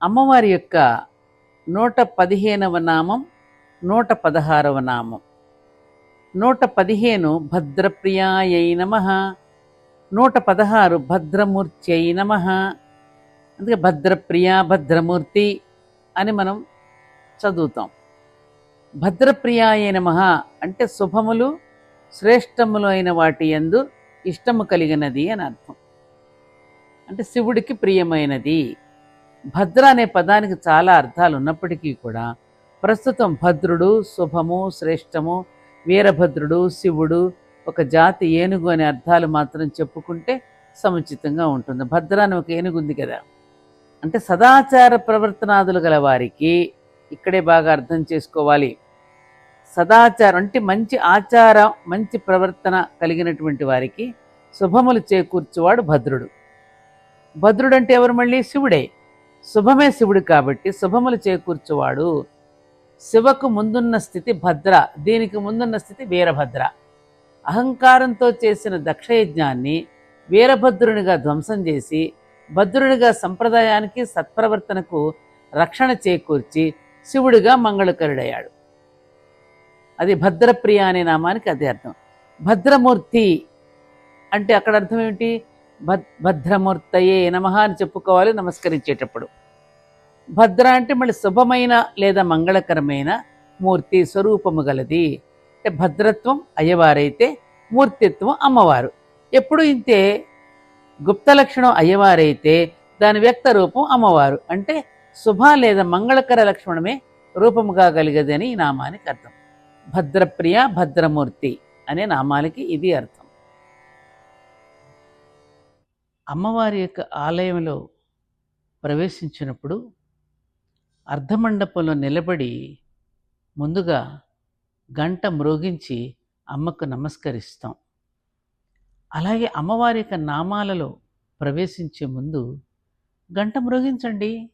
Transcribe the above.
అమ్మవారి యొక్క 115వ నామం 116వ నామం. 115 భద్రప్రియాయై నమః, 116 భద్రమూర్త్యై నమః. అందుకే భద్రప్రియ భద్రమూర్తి అని మనం చదువుతాం. భద్రప్రియాయ నమః అంటే శుభములు శ్రేష్టములు అయిన వాటి యందు ఇష్టము కలిగినది అని అర్థం. అంటే శివుడికి ప్రియమైనది. భద్ర అనే పదానికి చాలా అర్థాలు ఉన్నప్పటికీ కూడా ప్రస్తుతం భద్రుడు శుభము శ్రేష్టము, వీరభద్రుడు శివుడు, ఒక జాతి ఏనుగు అనే అర్థాలు మాత్రం చెప్పుకుంటే సముచితంగా ఉంటుంది. భద్ర అని ఒక ఏనుగు ఉంది కదా. అంటే సదాచార ప్రవర్తనాదులు గల వారికి ఇక్కడే బాగా అర్థం చేసుకోవాలి. సదాచారం అంటే మంచి ఆచారం, మంచి ప్రవర్తన కలిగినటువంటి వారికి శుభములు చేకూర్చువాడు భద్రుడు. భద్రుడు అంటే ఎవరు? మళ్ళీ శివుడే. శుభమే శివుడు కాబట్టి శుభములు చేకూర్చువాడు. శివకు ముందున్న స్థితి భద్ర, దీనికి ముందున్న స్థితి వీరభద్ర. అహంకారంతో చేసిన దక్షయజ్ఞాన్ని వీరభద్రునిగా ధ్వంసం చేసి భద్రునిగా సంప్రదాయానికి సత్ప్రవర్తనకు రక్షణ చేకూర్చి శివుడిగా మంగళకరుడయ్యాడు. అది భద్రప్రియ అనే నామానికి అదే అర్థం. భద్రమూర్తి అంటే అక్కడ అర్థం ఏమిటి? భద్రమూర్తయే నమః అని చెప్పుకోవాలి నమస్కరించేటప్పుడు. భద్ర అంటే మళ్ళీ శుభమైన లేదా మంగళకరమైన మూర్తి, స్వరూపము గలది. అంటే భద్రత్వం అయ్యవారైతే మూర్తిత్వం అమ్మవారు. ఎప్పుడు ఇంతే. గుప్త లక్షణం అయ్యవారైతే దాని వ్యక్త రూపం అమ్మవారు. అంటే శుభ లేదా మంగళకర లక్షణమే రూపముగా కలిగదని ఈ నామానికి అర్థం. భద్రప్రియ భద్రమూర్తి అనే నామానికి ఇది అర్థం. అమ్మవారి యొక్క ఆలయంలో ప్రవేశించినప్పుడు అర్ధమండపంలో నిలబడి ముందుగా గంట మ్రోగించి అమ్మకు నమస్కరిస్తాం. అలాగే అమ్మవారి యొక్క నామాలలో ప్రవేశించే ముందు గంట మ్రోగించండి.